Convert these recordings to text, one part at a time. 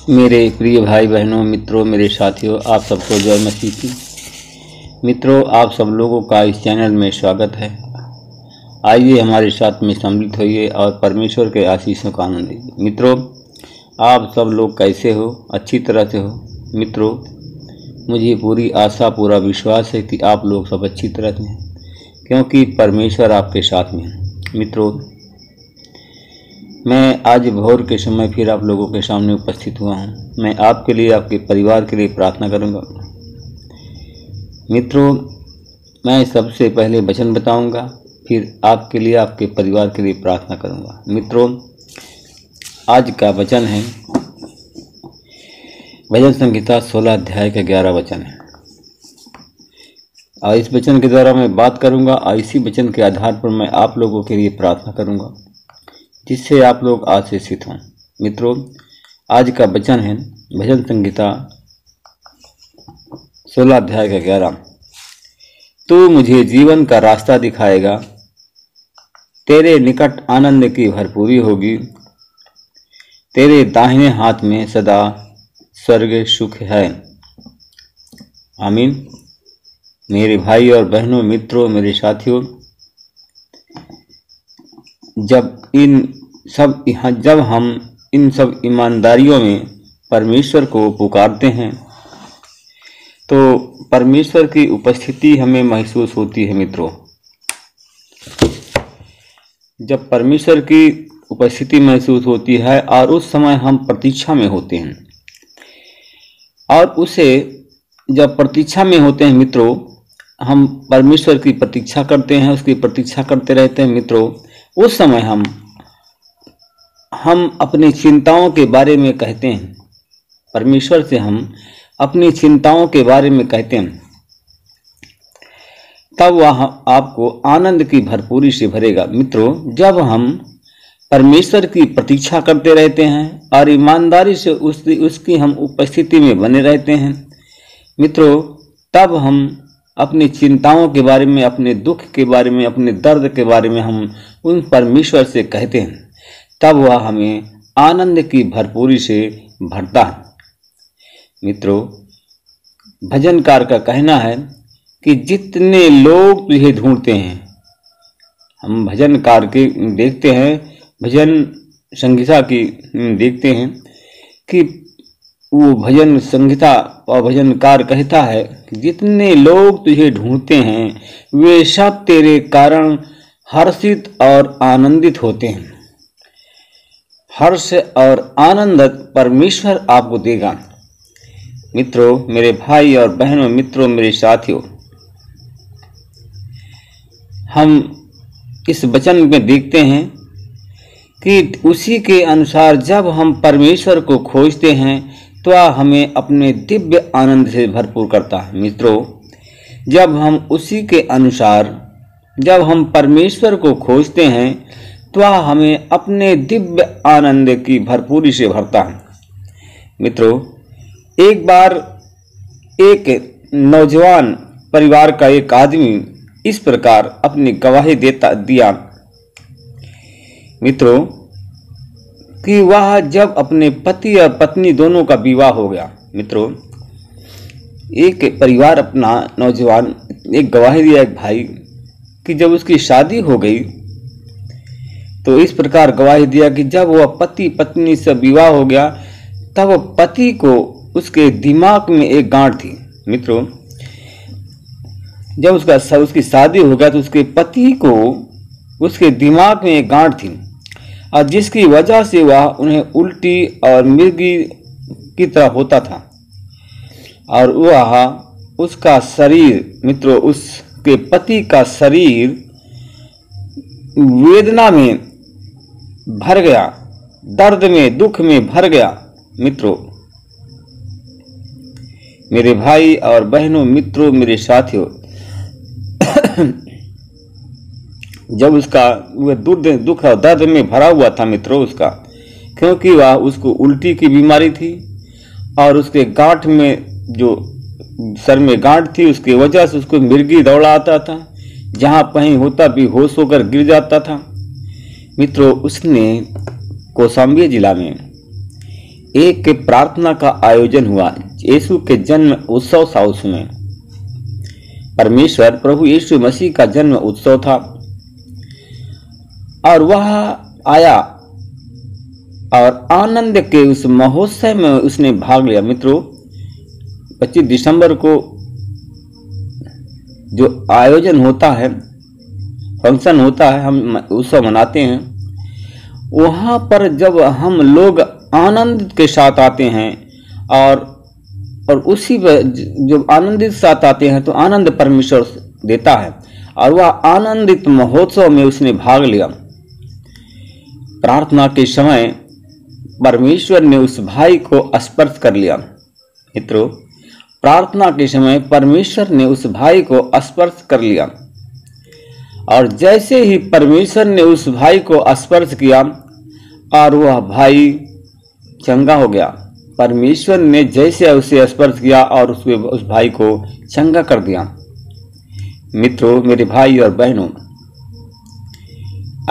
मेरे प्रिय भाई बहनों, मित्रों, मेरे साथियों, आप सबको जय मसीह की। मित्रों, आप सब लोगों का इस चैनल में स्वागत है। आइए हमारे साथ में सम्मिलित होइए और परमेश्वर के आशीषों का आनंद लीजिए। मित्रों, आप सब लोग कैसे हो? अच्छी तरह से हो? मित्रों, मुझे पूरी आशा, पूरा विश्वास है कि आप लोग सब अच्छी तरह से हैं, क्योंकि परमेश्वर आपके साथ में है। मित्रों, मैं आज भोर के समय फिर आप लोगों के सामने उपस्थित हुआ हूँ। मैं आपके लिए, आपके परिवार के लिए प्रार्थना करूँगा। मित्रों, मैं सबसे पहले वचन बताऊँगा, फिर आपके लिए, आपके परिवार के लिए प्रार्थना करूँगा। मित्रों, आज का वचन है भजन संहिता 16 अध्याय का 11 वचन है। और इस वचन के द्वारा मैं बात करूँगा और इसी वचन के आधार पर मैं आप लोगों के लिए प्रार्थना करूँगा, जिससे आप लोग आशीषित हों। मित्रों, आज का वचन है भजन संहिता 16 अध्याय का 11। तू मुझे जीवन का रास्ता दिखाएगा, तेरे निकट आनंद की भरपूरी होगी, तेरे दाहिने हाथ में सदा स्वर्ग सुख है। आमीन। मेरे भाई और बहनों, मित्रों, मेरे साथियों, जब हम इन सब ईमानदारियों में परमेश्वर को पुकारते हैं तो परमेश्वर की उपस्थिति हमें महसूस होती है। मित्रों, जब परमेश्वर की उपस्थिति महसूस होती है और उस समय हम प्रतीक्षा में होते हैं, और उसे जब प्रतीक्षा में होते हैं मित्रों, हम परमेश्वर की प्रतीक्षा करते हैं, उसकी प्रतीक्षा करते रहते हैं। मित्रों, उस समय हम अपनी चिंताओं के बारे में कहते हैं, परमेश्वर से हम अपनी चिंताओं के बारे में कहते हैं, तब वह आपको आनंद की भरपूरी से भरेगा। मित्रों, जब हम परमेश्वर की प्रतीक्षा करते रहते हैं और ईमानदारी से उसकी हम उपस्थिति में बने रहते हैं मित्रों, तब हम अपनी चिंताओं के बारे में, अपने दुख के बारे में, अपने दर्द के बारे में हम उन परमेश्वर से कहते हैं, तब वह हमें आनंद की भरपूरी से भरता है। मित्रों, भजनकार का कहना है कि जितने लोग तुझे ढूंढते हैं, हम भजनकार के देखते हैं, भजन संहिता की देखते हैं कि वो भजन संहिता और भजनकार कहता है कि जितने लोग तुझे ढूंढते हैं वे सब तेरे कारण हर्षित और आनंदित होते हैं। हर्ष और आनंद परमेश्वर आपको देगा। मित्रों, मेरे भाई और बहनों, मित्रों, मेरे साथियों, हम इस वचन में देखते हैं कि उसी के अनुसार जब हम परमेश्वर को खोजते हैं तो हमें अपने दिव्य आनंद से भरपूर करता है। मित्रों, जब हम उसी के अनुसार, जब हम परमेश्वर को खोजते हैं तो हमें अपने दिव्य आनंद की भरपूरी से भरता है। मित्रों, एक बार एक नौजवान परिवार का एक आदमी इस प्रकार अपनी गवाही दिया मित्रों कि वह जब अपने पति और पत्नी दोनों का विवाह हो गया। मित्रों, एक परिवार, अपना नौजवान एक गवाही दिया एक भाई कि जब उसकी शादी हो गई तो इस प्रकार गवाही दिया कि जब वह पति पत्नी से विवाह हो गया तब पति को उसके दिमाग में एक गांठ थी। मित्रों, जब उसकी शादी हो गया तो उसके पति को उसके दिमाग में एक गांठ थी, और जिसकी वजह से वह उन्हें उल्टी और मिर्गी की तरह होता था, और वह उसका शरीर, मित्रों, उसके पति का शरीर वेदना में भर गया, दर्द में, दुख में भर गया। मित्रों, मेरे भाई और बहनों, मित्रों, मेरे साथियों, जब उसका वह दुख और दर्द में भरा हुआ था मित्रों उसका, क्योंकि वह उसको उल्टी की बीमारी थी और उसके गांठ में, जो सर में गांठ थी, उसकी वजह से उसको मिर्गी दौड़ा आता था, जहां कहीं होता बेहोश होकर गिर जाता था। मित्रों, उसने कौशाम्बी जिला में एक प्रार्थना का आयोजन हुआ। यीशु के जन्म उत्सव था। उसमें परमेश्वर प्रभु यीशु मसीह का जन्म उत्सव था और वह आया और आनंद के उस महोत्सव में उसने भाग लिया। मित्रों, 25 दिसंबर को जो आयोजन होता है, फंक्शन होता है, हम उत्सव मनाते हैं, वहां पर जब हम लोग आनंद के साथ आते हैं और उसी जब आनंदित साथ आते हैं तो आनंद परमेश्वर देता है और वह आनंदित महोत्सव में उसने भाग लिया। प्रार्थना के समय परमेश्वर ने उस भाई को स्पर्श कर लिया। मित्रों, प्रार्थना के समय परमेश्वर ने उस भाई को स्पर्श कर लिया और जैसे ही परमेश्वर ने उस भाई को स्पर्श किया और वह भाई चंगा हो गया। परमेश्वर ने जैसे उसे स्पर्श किया और उस भाई को चंगा कर दिया। मित्रों, मेरे भाई और बहनों,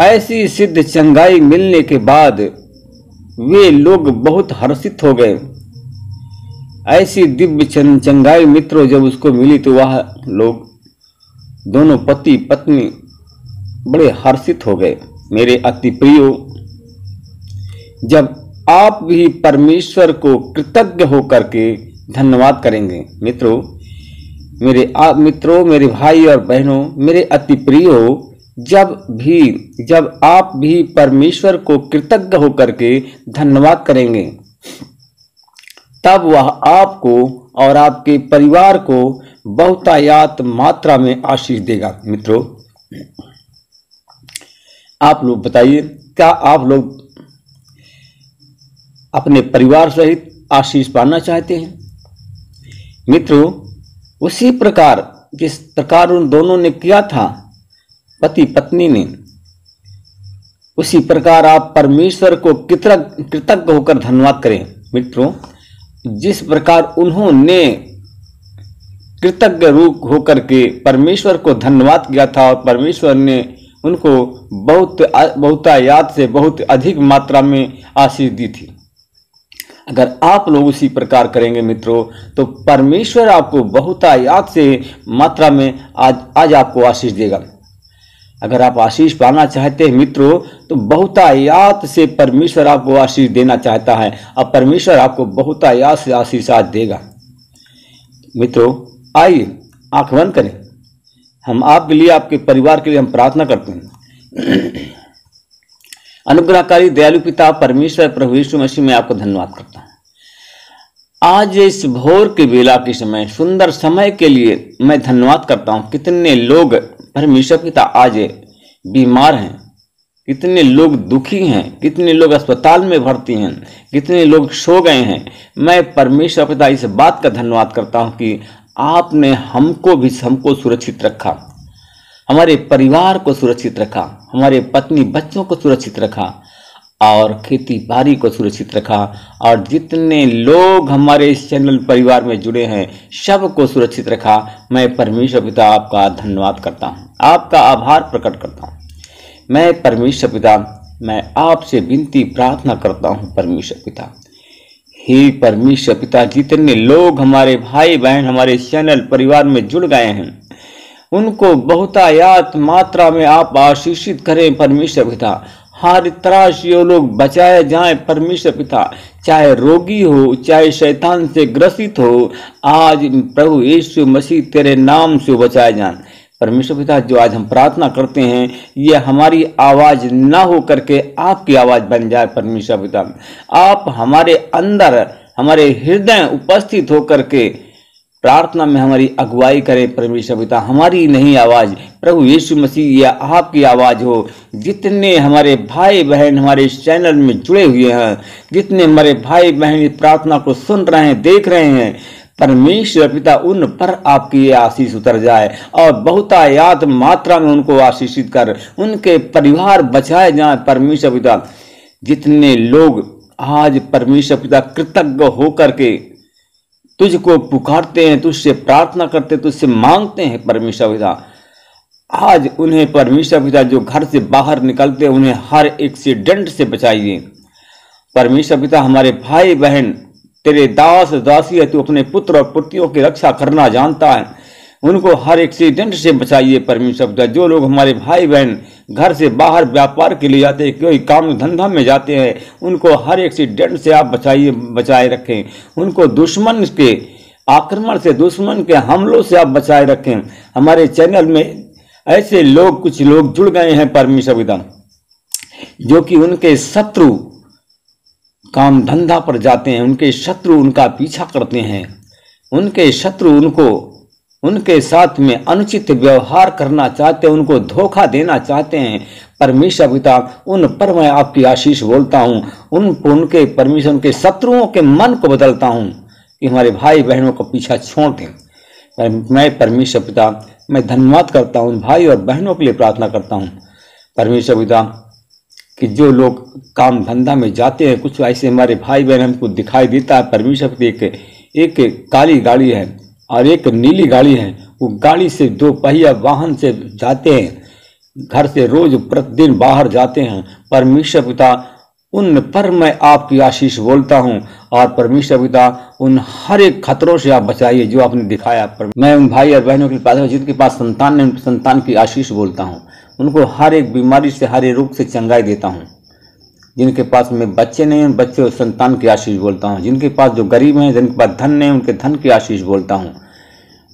ऐसी सिद्ध चंगाई मिलने के बाद वे लोग बहुत हर्षित हो गए। ऐसी दिव्य चंगाई मित्रों जब उसको मिली तो वह लोग दोनों पति पत्नी बड़े हर्षित हो गए। मेरे अति प्रियो, जब आप भी परमेश्वर को कृतज्ञ होकर के धन्यवाद करेंगे, मित्रों, मेरे भाई और बहनों, मेरे अति प्रियो, जब आप भी परमेश्वर को कृतज्ञ होकर के धन्यवाद करेंगे, तब वह आपको और आपके परिवार को बहुतायत मात्रा में आशीष देगा। मित्रों, आप लोग बताइए, क्या आप लोग अपने परिवार सहित आशीष पाना चाहते हैं? मित्रों, उसी प्रकार जिस प्रकार उन दोनों ने किया था, पति पत्नी ने, उसी प्रकार आप परमेश्वर को कृतज्ञ होकर धन्यवाद करें। मित्रों, जिस प्रकार उन्होंने कृतज्ञ रूप होकर के परमेश्वर को धन्यवाद किया था और परमेश्वर ने उनको बहुतायत से बहुत अधिक मात्रा में आशीष दी थी, अगर आप लोग उसी प्रकार करेंगे मित्रों, तो परमेश्वर आपको बहुतायत से मात्रा में आज आपको आशीष देगा। अगर आप आशीष पाना चाहते हैं मित्रों, तो बहुतायत से परमेश्वर आपको आशीष देना चाहता है और परमेश्वर आपको बहुतायत से आशीष आज देगा। मित्रों, आइए आंख बंद करें, हम आपके लिए, आपके परिवार के लिए हम प्रार्थना करते हैं। अनुग्रहकारी दयालु पिता परमेश्वर प्रभु यीशु मसीह में आपको धन्यवाद करता हूं। आज इस भोर के बेला के समय, सुंदर समय के लिए मैं धन्यवाद करता हूं। कितने लोग परमेश्वर पिता आज बीमार हैं, कितने लोग दुखी हैं, कितने लोग अस्पताल में भर्ती हैं, कितने लोग सो गए हैं। मैं परमेश्वर पिता इस बात का धन्यवाद करता हूं कि आपने हमको सुरक्षित रखा, हमारे परिवार को सुरक्षित रखा, हमारे पत्नी बच्चों को सुरक्षित रखा और खेती बाड़ी को सुरक्षित रखा, और जितने लोग हमारे इस चैनल परिवार में जुड़े हैं सबको सुरक्षित रखा। मैं परमेश्वर पिता आपका धन्यवाद करता हूं, आपका आभार प्रकट करता हूं। मैं परमेश्वर पिता, मैं आपसे विनती प्रार्थना करता हूं परमेश्वर पिता, हे परमेश्वर पिता, जितने लोग हमारे भाई बहन हमारे चैनल परिवार में जुड़ गए हैं उनको बहुतायत मात्रा में आप आशीषित करें परमेश्वर पिता। हर तरह से वो लोग बचाए जाएं परमेश्वर पिता, चाहे रोगी हो, चाहे शैतान से ग्रसित हो, आज प्रभु यीशु मसीह तेरे नाम से बचाए जाएं परमेश्वर पिता। जो आज हम प्रार्थना करते हैं ये हमारी आवाज ना हो करके आपकी आवाज बन जाए परमेश्वर पिता। आप हमारे अंदर, हमारे हृदय उपस्थित होकर के प्रार्थना में हमारी अगुवाई करें परमेश्वर पिता। हमारी नहीं आवाज प्रभु यीशु मसीह या आपकी आवाज हो। जितने हमारे भाई बहन हमारे चैनल में जुड़े हुए हैं, जितने हमारे भाई बहन इस प्रार्थना को सुन रहे हैं, देख रहे हैं, परमेश्वर पिता उन पर आपकी ये आशीष उतर जाए और बहुतायत मात्रा में उनको आशीषित कर उनके परिवार बचाए जाए परमेश्वर पिता। जितने लोग आज परमेश्वर पिता कृतज्ञ होकर के तुझको पुकारते हैं, तुझसे प्रार्थना करते, तुझसे मांगते हैं परमेश्वर पिता, आज उन्हें परमेश्वर पिता जो घर से बाहर निकलते हैं उन्हें हर एक्सीडेंट से बचाइए, परमेश्वर पिता हमारे भाई बहन तेरे दास दासी है, तू अपने पुत्र और पुत्रियों की रक्षा करना जानता है। उनको हर एक्सीडेंट से बचाइए परमेश्वर पिता। जो लोग हमारे भाई बहन घर से बाहर व्यापार के लिए जाते हैं, कोई काम धंधा में जाते हैं, उनको हर एक्सीडेंट से आप बचाए रखें। उनको दुश्मन के आक्रमण से, दुश्मन के हमलों से आप बचाए रखें। हमारे चैनल में ऐसे लोग, कुछ लोग जुड़ गए हैं परमेश्वर पिता, जो कि उनके शत्रु काम धंधा पर जाते हैं, उनके शत्रु उनका पीछा करते हैं, उनके शत्रु उनके साथ में अनुचित व्यवहार करना चाहते हैं, उनको धोखा देना चाहते हैं। परमेश्वर पिता उन पर मैं आपकी आशीष बोलता हूँ। उनके परमेश्वर के शत्रुओं के मन को बदलता हूँ कि हमारे भाई बहनों को पीछा छोड़ दें। मैं परमेश्वर पिता मैं धन्यवाद करता हूँ, भाई और बहनों के लिए प्रार्थना करता हूँ परमेश्वर पिता कि जो लोग काम धंधा में जाते हैं, कुछ ऐसे हमारे भाई बहन हमको दिखाई देता है परमेश्वर पिता, एक काली गाड़ी है और एक नीली गाड़ी है। वो गाड़ी से, दो पहिया वाहन से जाते हैं, घर से रोज प्रतिदिन बाहर जाते हैं। परमेश्वर पिता उन पर मैं आपकी आशीष बोलता हूँ और परमेश्वर पिता उन हर एक खतरों से आप बचाइए जो आपने दिखाया। मैं उन भाई और बहनों के पास जिनके पास संतान है, संतान की आशीष बोलता हूँ। उनको हर एक बीमारी से, हर एक रोग से चंगाई देता हूँ। जिनके पास में बच्चे नहीं हैं, बच्चे और संतान की आशीष बोलता हूँ। जिनके पास जो गरीब हैं, जिनके पास धन नहीं, उनके धन की आशीष बोलता हूँ।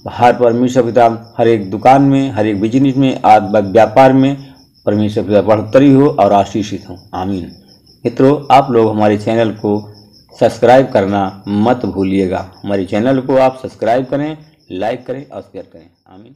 हर परमेश्वर पिता हर एक दुकान में, हर एक बिजनेस में, व्यापार में परमेश्वर पिता बढ़ोतरी हो और आशीषित हो। आमीन। मित्रों, आप लोग हमारे चैनल को सब्सक्राइब करना मत भूलिएगा। हमारे चैनल को आप सब्सक्राइब करें, लाइक करें और शेयर करें। आमीन।